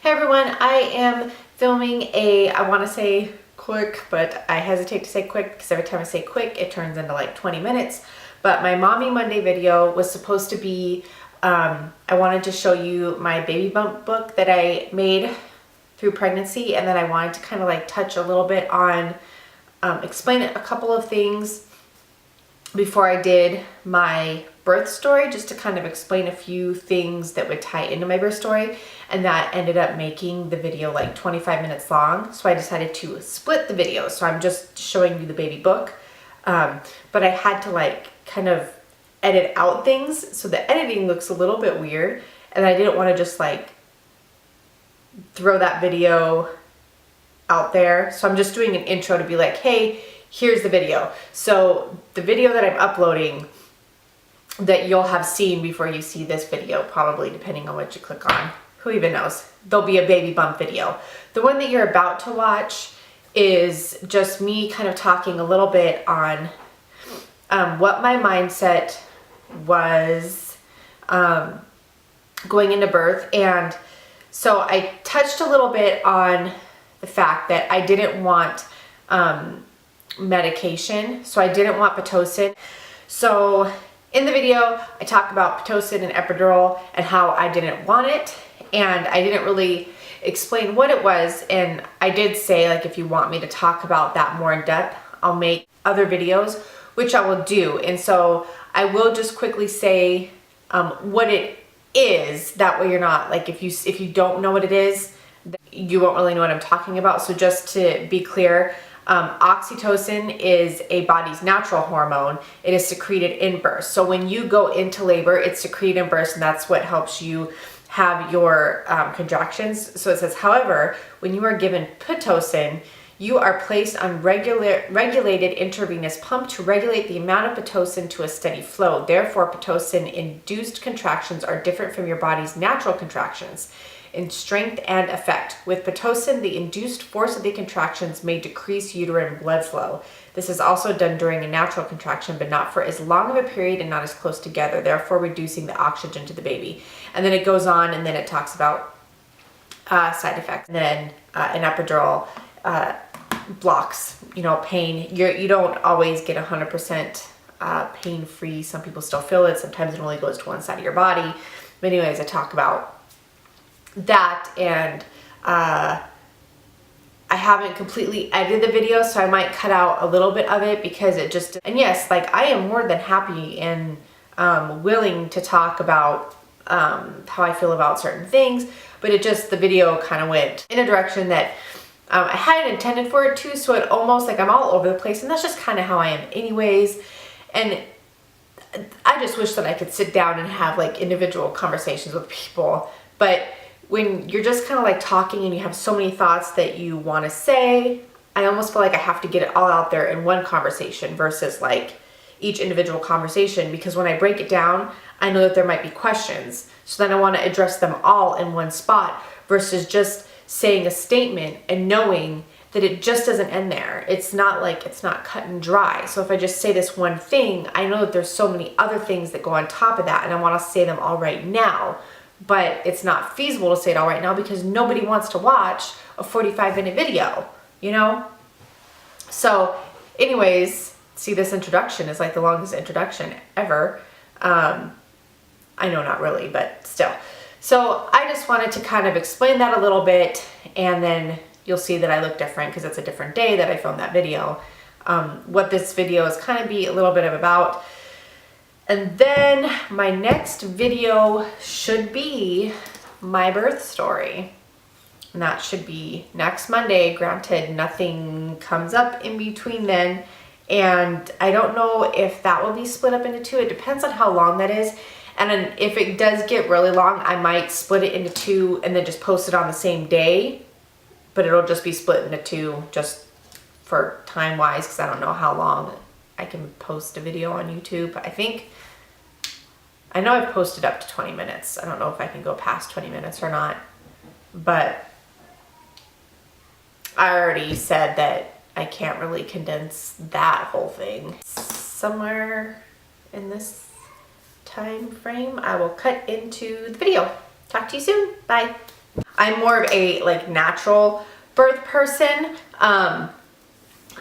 everyone, I am filming I want to say quick, but I hesitate to say quick because every time I say quick, it turns into like 20 minutes. But my Mommy Monday video was supposed to be, I wanted to show you my baby bump book that I made through pregnancy, and then I wanted to kind of like touch a little bit on, explain a couple of things before I did my birth story, just to kind of explain a few things that would tie into my birth story, and that ended up making the video like 25 minutes long. So I decided to split the video. So I'm just showing you the baby book, but I had to like kind of edit out things, so the editing looks a little bit weird, and I didn't want to just like throw that video out there. So I'm just doing an intro to be like, hey, here's the video. So the video that I'm uploading that you'll have seen before you see this video, probably depending on what you click on, who even knows, there'll be a baby bump video. The one that you're about to watch is just me kind of talking a little bit on what my mindset was going into birth. And so I touched a little bit on the fact that I didn't want medication. So I didn't want Pitocin. So in the video, I talk about Pitocin and epidural and how I didn't want it. And I didn't really explain what it was. And I did say, like, if you want me to talk about that more in depth, I'll make other videos, which I will do. And so I will just quickly say what it is. That way you're not, like, if you don't know what it is, you won't really know what I'm talking about. So just to be clear, oxytocin is a body's natural hormone. It is secreted in birth. So when you go into labor, it's secreted in birth, and that's what helps you have your contractions. So it says, however, when you are given Pitocin, you are placed on regulated intravenous pump to regulate the amount of Pitocin to a steady flow. Therefore, Pitocin-induced contractions are different from your body's natural contractions in strength and effect. With Pitocin, the induced force of the contractions may decrease uterine blood flow. This is also done during a natural contraction, but not for as long of a period and not as close together, therefore reducing the oxygen to the baby. And then it goes on, and then it talks about side effects. And then an epidural blocks, pain. You don't always get 100% pain-free. Some people still feel it. Sometimes it only goes to one side of your body. But anyways, I talk about that, and I haven't completely edited the video, so I might cut out a little bit of it because it just, and yes, like, I am more than happy and willing to talk about how I feel about certain things, but it just, the video kind of went in a direction that I hadn't intended for it to, so it almost, like, I'm all over the place, and that's just kind of how I am anyways. And I just wish that I could sit down and have like individual conversations with people, but when you're just kind of like talking and you have so many thoughts that you want to say, I almost feel like I have to get it all out there in one conversation versus like each individual conversation, because when I break it down, I know that there might be questions. So then I want to address them all in one spot versus just saying a statement and knowing that it just doesn't end there. It's not like, it's not cut and dry. So if I just say this one thing, I know that there's so many other things that go on top of that, and I want to say them all right now. But it's not feasible to say it all right now because nobody wants to watch a 45-minute video, So anyways, see, this introduction is like the longest introduction ever. I know, not really, but still. So I just wanted to kind of explain that a little bit, and then you'll see that I look different because it's a different day that I filmed that video. What this video is kind of be a little bit of about. And then my next video should be my birth story. And that should be next Monday. Granted, nothing comes up in between then. And I don't know if that will be split up into two. It depends on how long that is. And then if it does get really long, I might split it into two and then just post it on the same day. But it'll just be split into two just for time-wise, because I don't know how long I can post a video on YouTube. I know I've posted up to 20 minutes. I don't know if I can go past 20 minutes or not. But I already said that I can't really condense that whole thing. Somewhere in this time frame, I will cut into the video. Talk to you soon. Bye. I'm more of a like natural birth person. I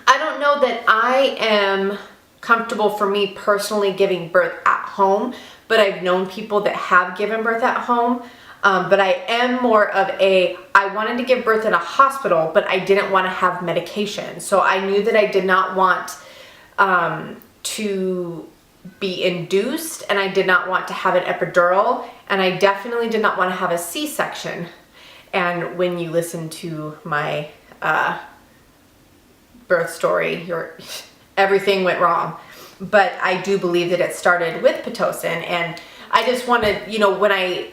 don't know that I am comfortable for me personally giving birth at home, but I've known people that have given birth at home. But I am more of I wanted to give birth in a hospital, but I didn't want to have medication. So I knew that I did not want to be induced, and I did not want to have an epidural, and I definitely did not want to have a C-section. And when you listen to my birth story, everything went wrong. But I do believe that it started with Pitocin, and I just wanted, you know, when I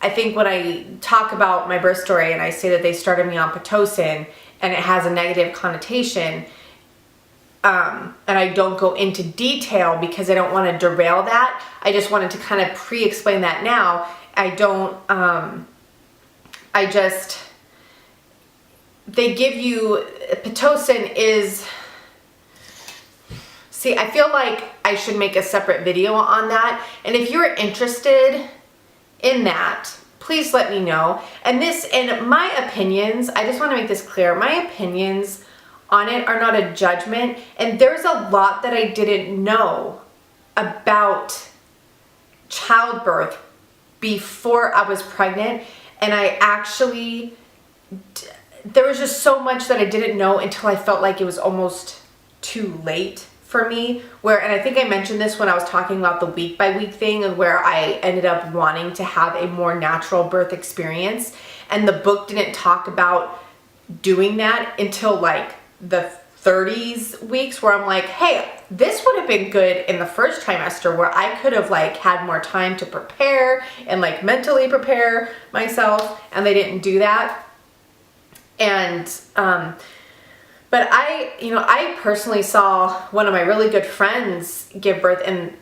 think when I talk about my birth story and I say that they started me on Pitocin and it has a negative connotation, and I don't go into detail because I don't want to derail that. I just wanted to kind of pre-explain that now. They give you, Pitocin is, see, I feel like I should make a separate video on that. And if you're interested in that, please let me know. And my opinions, I just want to make this clear, my opinions on it are not a judgment, and there's a lot that I didn't know about childbirth before I was pregnant, and there was just so much that I didn't know until I felt like it was almost too late for me, and I think I mentioned this when I was talking about the week by week thing, and where I ended up wanting to have a more natural birth experience, and the book didn't talk about doing that until like the 30s weeks, where I'm like, hey, this would have been good in the first trimester, where I could have like had more time to prepare and like mentally prepare myself, and they didn't do that. And but I personally saw one of my really good friends give birth, and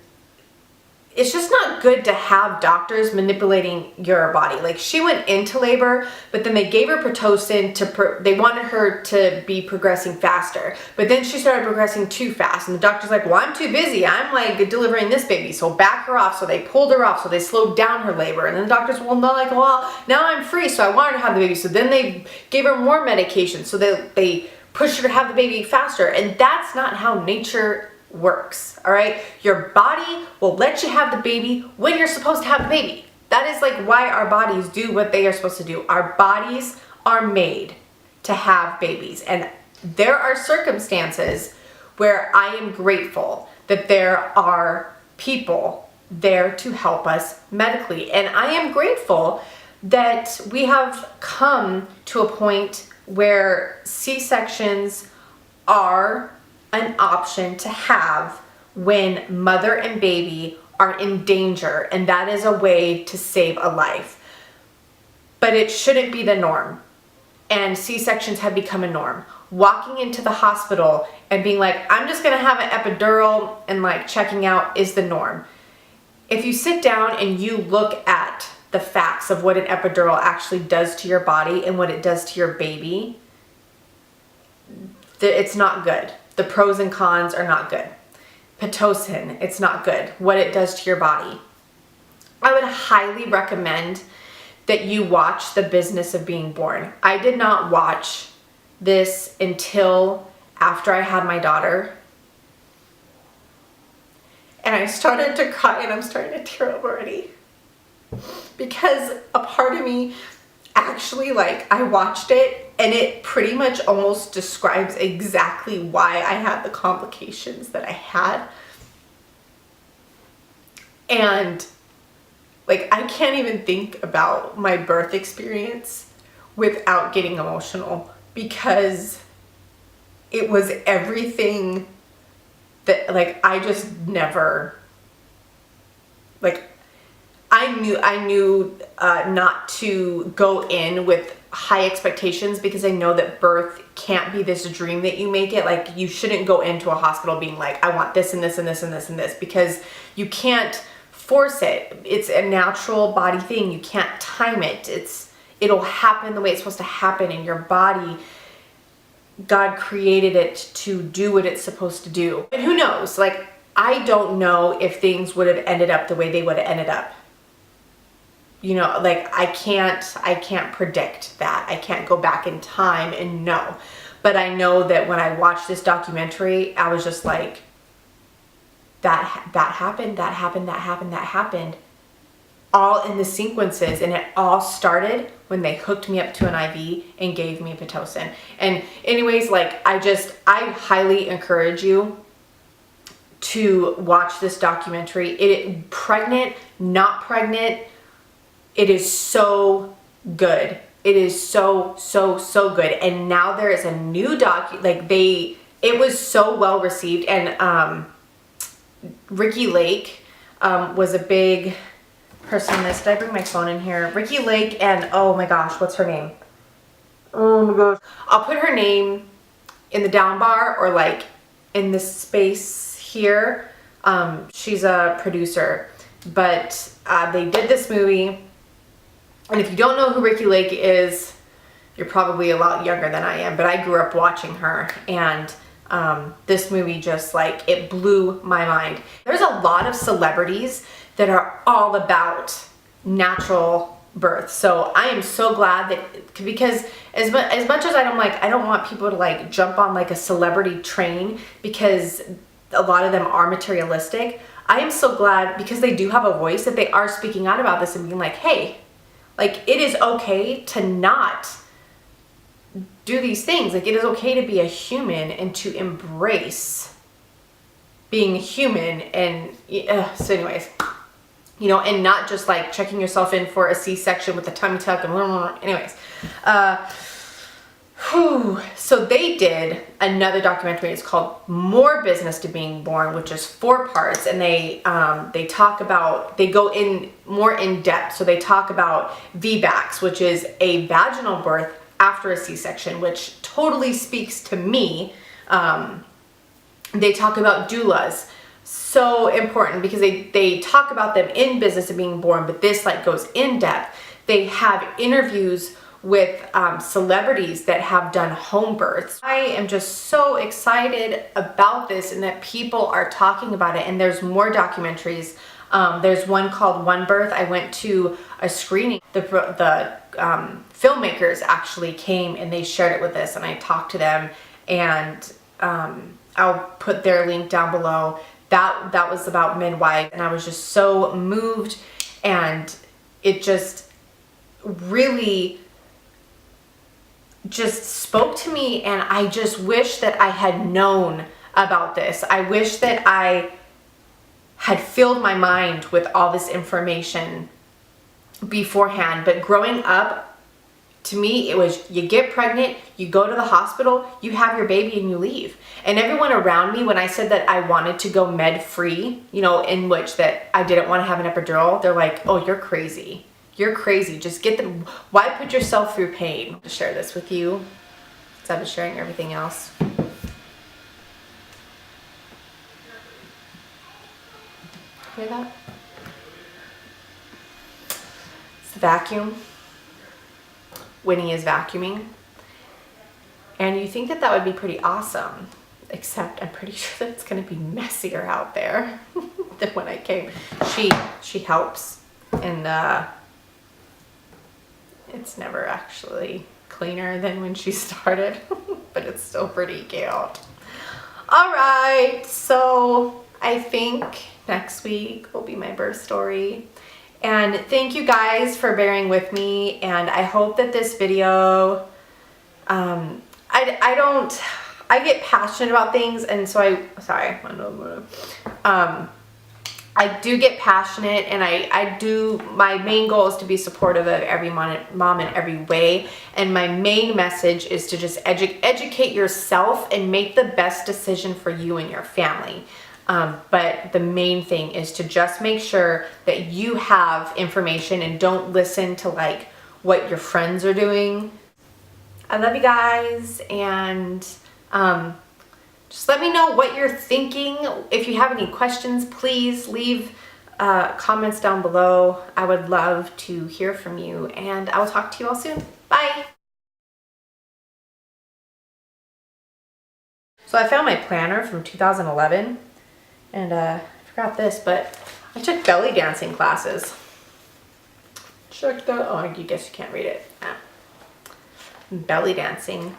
it's just not good to have doctors manipulating your body. Like, she went into labor, but then they gave her Pitocin they wanted her to be progressing faster, but then she started progressing too fast, and the doctor's like, well, I'm too busy, I'm like delivering this baby, so back her off. So they pulled her off, so they slowed down her labor, and then the doctors, well, no, like, well, now I'm free, so I wanted to have the baby. So then they gave her more medication, so they pushed her to have the baby faster, and that's not how nature works. All right, your body will let you have the baby when you're supposed to have the baby. That is like why our bodies do what they are supposed to do. Our bodies are made to have babies, and there are circumstances where I am grateful that there are people there to help us medically, and I am grateful that we have come to a point where C-sections are an option to have when mother and baby are in danger, and that is a way to save a life. But it shouldn't be the norm, and C-sections have become a norm. Walking into the hospital and being like, I'm just gonna have an epidural and like checking out is the norm. If you sit down and you look at the facts of what an epidural actually does to your body and what it does to your baby, it's not good. The pros and cons are not good. Pitocin, it's not good. What it does to your body. I would highly recommend that you watch The Business of Being Born. I did not watch this until after I had my daughter. And I started to cry, and I'm starting to tear up already. Because a part of me actually, like, I watched it, and it pretty much almost describes exactly why I had the complications that I had. And like, I can't even think about my birth experience without getting emotional, because it was everything that, like, I just never, like, I knew not to go in with high expectations, because I know that birth can't be this dream that you make it. Like, you shouldn't go into a hospital being like, I want this and this and this and this and this, because you can't force it. It's a natural body thing. You can't time it. It'll happen the way it's supposed to happen, and your body God created it to do what it's supposed to do. And who knows, like, I don't know if things would have ended up the way they would have ended up. You know, like, I can't predict that. I can't go back in time and know. But I know that when I watched this documentary, I was just like, that happened, that happened, that happened, that happened. All in the sequences, and it all started when they hooked me up to an IV and gave me Pitocin. And anyways, like, I highly encourage you to watch this documentary. Pregnant, not pregnant, it is so good. It is so good. And now there is a new it was so well received. And Ricky Lake was a big person in this. Did I bring my phone in here? Ricky Lake and, oh my gosh, what's her name? Oh my gosh. I'll put her name in the down bar or like in this space here. She's a producer, but they did this movie. And if you don't know who Ricky Lake is, you're probably a lot younger than I am, but I grew up watching her, and this movie just, like, it blew my mind. There's a lot of celebrities that are all about natural birth. So I am so glad that, because as much as I don't want people to like jump on like a celebrity train, because a lot of them are materialistic. I am so glad, because they do have a voice, that they are speaking out about this and being like, hey, like, it is okay to not do these things. Like, it is okay to be a human and to embrace being human. And so anyways, you know, and not just like checking yourself in for a C-section with a tummy tuck and anyways. So they did another documentary. It's called More Business to Being Born, which is 4 parts, and they go in more in depth. So they talk about VBACs, which is a vaginal birth after a C-section, which totally speaks to me. They talk about doulas, so important, because they talk about them in Business of Being Born, but this like goes in depth. They have interviews with celebrities that have done home births. I am just so excited about this, and that people are talking about it. And there's more documentaries. There's one called One Birth. I went to a screening. The filmmakers actually came and they shared it with us, and I talked to them, and I'll put their link down below. That was about midwife, and I was just so moved, and it just really just spoke to me. And I just wish that I had known about this. I wish that I had filled my mind with all this information beforehand. But growing up, to me, it was, you get pregnant, you go to the hospital, you have your baby, and you leave. And everyone around me, when I said that I wanted to go med-free, you know, in which that I didn't want to have an epidural, they're like, oh, you're crazy. You're crazy. Just get them. Why put yourself through pain? To share this with you, because I've been sharing everything else. Hear that? It's the vacuum. Winnie is vacuuming. And you think that that would be pretty awesome, except I'm pretty sure that it's going to be messier out there than when I came. She helps, and it's never actually cleaner than when she started, but it's still pretty cute. All right, so I think next week will be my birth story. And thank you guys for bearing with me, and I hope that this video, I get passionate about things, and so I do get passionate, and my main goal is to be supportive of every mom in every way, and my main message is to just educate yourself and make the best decision for you and your family. But the main thing is to just make sure that you have information and don't listen to like what your friends are doing. I love you guys, and just let me know what you're thinking. If you have any questions, please leave comments down below. I would love to hear from you, and I will talk to you all soon. Bye. So I found my planner from 2011, and I forgot this, but I took belly dancing classes. Check that. Oh, I guess you can't read it. Ah. Belly dancing.